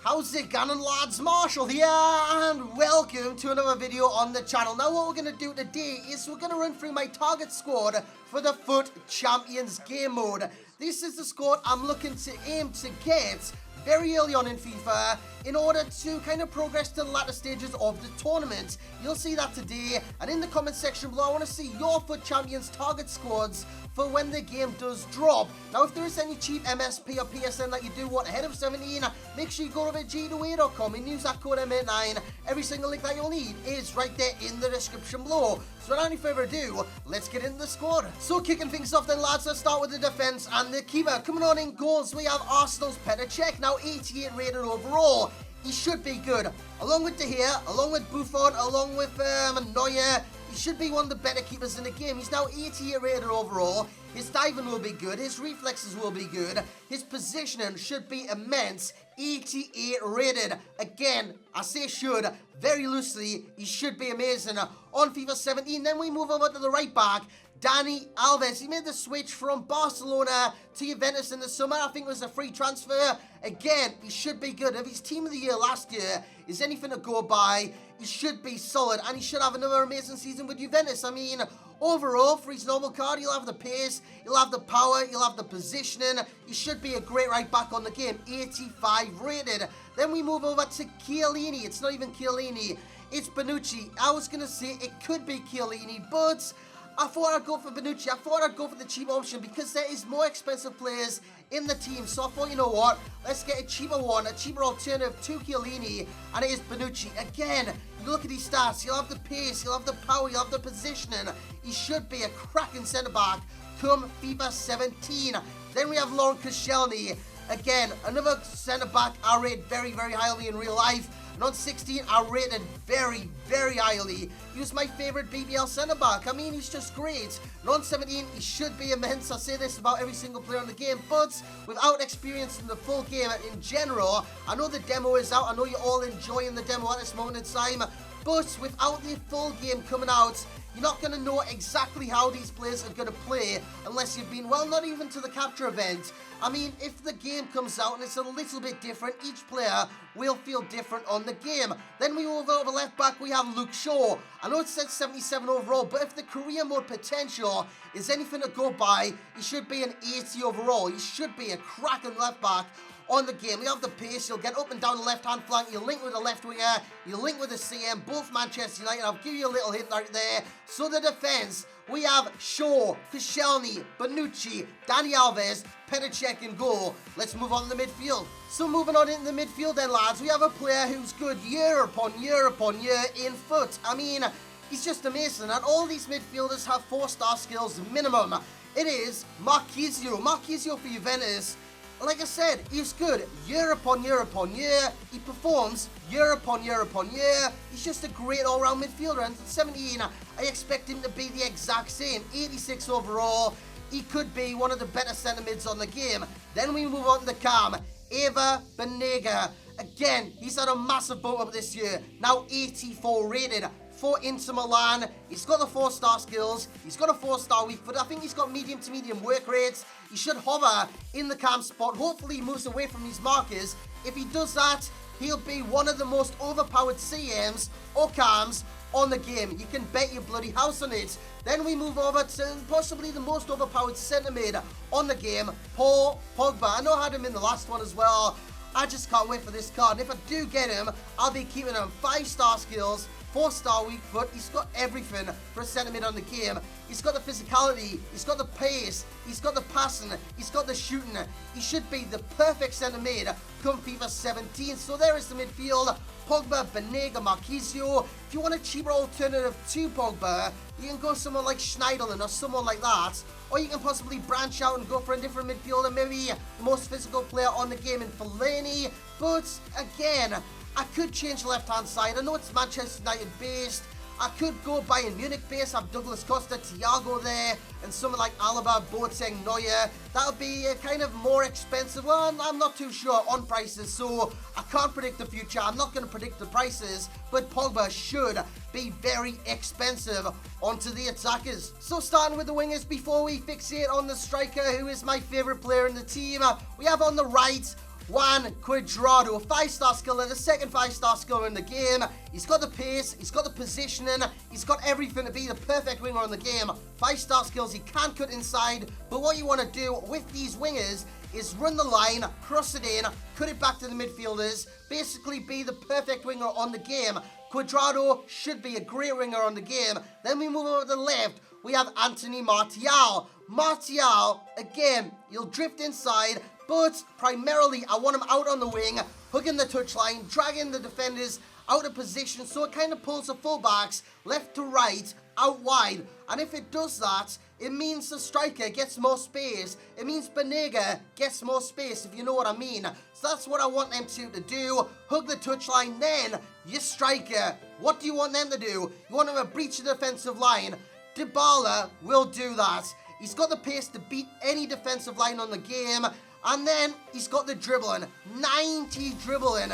How's it going, lads? Marshall here, and welcome to another video on the channel. Now what we're going to do today is we're going to run through my target squad for the FUT Champions game mode. This is the squad I'm looking to aim to get very early on in FIFA in order to kind of progress to the latter stages of the tournament. You'll see that today, and in the comment section below I want to see your FUT Champions target squads for when the game does drop. Now if there is any cheap MSP or PSN that you do want ahead of 17, make sure you go over to g2a.com and use that code M89. Every single link that you'll need is right there in the description below. So without any further ado, let's get into the squad. So kicking things off then, lads, let's start with the defence and the keeper. Coming on in goals, we have Arsenal's Petr Cech, now 88 rated overall. He should be good. Along with De Gea, along with Buffon, along with Neuer, he should be one of the better keepers in the game. He's now 88 rated overall. His diving will be good. His reflexes will be good. His positioning should be immense. 88 rated. Again, I say should very loosely. He should be amazing. On FIFA 17, then we move over to the right back. Dani Alves, he made the switch from Barcelona to Juventus in the summer. I think it was a free transfer. Again, he should be good. If his team of the year last year is anything to go by, he should be solid, and he should have another amazing season with Juventus. I mean, overall, for his normal card, he'll have the pace, he'll have the power, he'll have the positioning. He should be a great right back on the game, 85 rated. Then we move over to Chiellini. It's not even Chiellini, it's Bonucci. I was going to say it could be Chiellini, but I thought I'd go for Bonucci. I thought I'd go for the cheap option because there is more expensive players in the team. So I thought, you know what, let's get a cheaper one, a cheaper alternative to Chiellini, and it is Bonucci. Again, you look at his stats, he'll have the pace, he'll have the power, he'll have the positioning. He should be a cracking centre-back come FIFA 17. Then we have Laurent Koscielny. Again, another centre-back I rate very, very highly in real life. And on 16, I rated very, very highly. He was my favourite BBL centre-back. I mean, he's just great. And on 17, he should be immense. I say this about every single player in the game, but without experience in the full game in general, I know the demo is out. I know you're all enjoying the demo at this moment in time, but without the full game coming out, you're not going to know exactly how these players are going to play unless you've been, well, not even to the capture event. I mean, if the game comes out and it's a little bit different, each player will feel different on the game. Then we move over left back, we have Luke Shaw. I know it says 77 overall, but if the career mode potential is anything to go by, he should be an 80 overall. He should be a cracking left back on the game. You have the pace, you'll get up and down the left-hand flank, you link with the left winger, you link with the CM, both Manchester United. I'll give you a little hint right there. So the defence, we have Shaw, Koscielny, Bonucci, Dani Alves, Petr Cech in goal. Let's move on to the midfield. So moving on into the midfield then, lads, we have a player who's good year upon year upon year in FUT. I mean, he's just amazing, and all these midfielders have 4-star skills minimum. It is Marquinhos. Marquinhos for Juventus. Like I said, he's good year upon year upon year. He performs year upon year upon year. He's just a great all-round midfielder. And at 17, I expect him to be the exact same. 86 overall. He could be one of the better centre mids on the game. Then we move on to the cam. Ever Banega. Again, he's had a massive bump up this year. Now 84 rated. For Inter Milan. He's got the 4-star skills, he's got a 4-star weak foot, I think he's got medium to medium work rates. He should hover in the cam spot. Hopefully he moves away from these markers. If he does that, he'll be one of the most overpowered CMs or cams on the game. You can bet your bloody house on it. Then we move over to possibly the most overpowered centre mid on the game, Paul Pogba. I know I had him in the last one as well. I just can't wait for this card. And if I do get him, I'll be keeping him. 5-star skills, 4-star weak foot. He's got everything for a centre mid on the game. He's got the physicality, he's got the pace, he's got the passing, he's got the shooting. He should be the perfect centre mid come FIFA 17. So there is the midfield. Pogba, Banega, Marquinhos. If you want a cheaper alternative to Pogba, you can go someone like Schneiderlin or someone like that. Or you can possibly branch out and go for a different midfielder, maybe the most physical player on the game in Fellaini. But again, I could change the left-hand side. I know it's Manchester United based. I could go Bayern Munich base, have Douglas Costa, Thiago there, and someone like Alaba, Boateng, Neuer. That would be kind of more expensive. Well, I'm not too sure on prices, so I can't predict the future. I'm not going to predict the prices, but Pogba should be very expensive onto the attackers. So starting with the wingers, before we fixate on the striker, who is my favourite player in the team, we have on the right Juan Cuadrado, 5-star skiller, the second 5-star skiller in the game. He's got the pace, he's got the positioning, he's got everything to be the perfect winger in the game. 5-star skills, he can cut inside, but what you want to do with these wingers is run the line, cross it in, cut it back to the midfielders, basically be the perfect winger on the game. Cuadrado should be a great winger on the game. Then we move over to the left, we have Anthony Martial. Martial, again, he'll drift inside, but primarily I want him out on the wing, hugging the touchline, dragging the defenders out of position, so it kind of pulls the fullbacks left to right, out wide. And if it does that, it means the striker gets more space. It means Banega gets more space, if you know what I mean. So that's what I want them to do. Hug the touchline, then your striker. What do you want them to do? You want them to breach the defensive line. Dybala will do that. He's got the pace to beat any defensive line on the game. And then he's got the dribbling. 90 dribbling.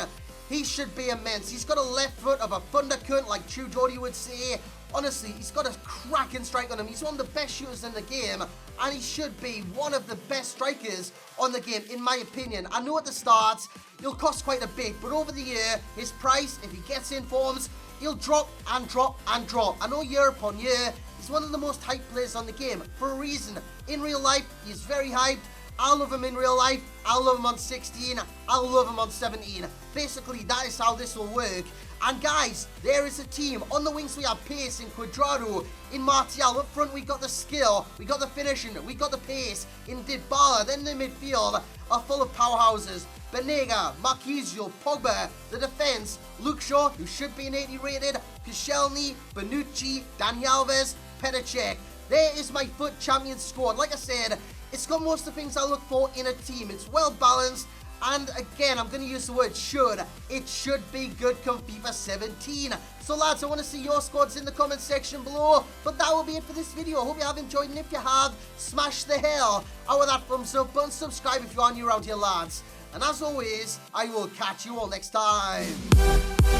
He should be immense. He's got a left foot of a thundercunt, like True Geordie would say. Honestly, he's got a cracking strike on him. He's one of the best shooters in the game, and he should be one of the best strikers on the game, in my opinion. I know at the start, he'll cost quite a bit, but over the year, his price, if he gets in forms, he'll drop and drop and drop. I know year upon year, he's one of the most hyped players on the game, for a reason. In real life, he's very hyped. I love him in real life, I love him on 16, I love him on 17. Basically, that is how this will work. And guys, there is a team. On the wings, we have pace in Cuadrado, in Martial. Up front, we got the skill, we got the finishing, we got the pace in Dybala. Then the midfield are full of powerhouses. Banega, Marquisio, Pogba. The defense, Luke Shaw, who should be an 80 rated, Koscielny, Bonucci, Dani Alves, Petacek. There is my FUT Champions squad. Like I said, it's got most of the things I look for in a team. It's well balanced. And again, I'm going to use the word should. It should be good come FIFA 17. So lads, I want to see your squads in the comment section below. But that will be it for this video. I hope you have enjoyed. And if you have, smash the hell out of that thumbs up button. Subscribe if you are new around here, lads. And as always, I will catch you all next time.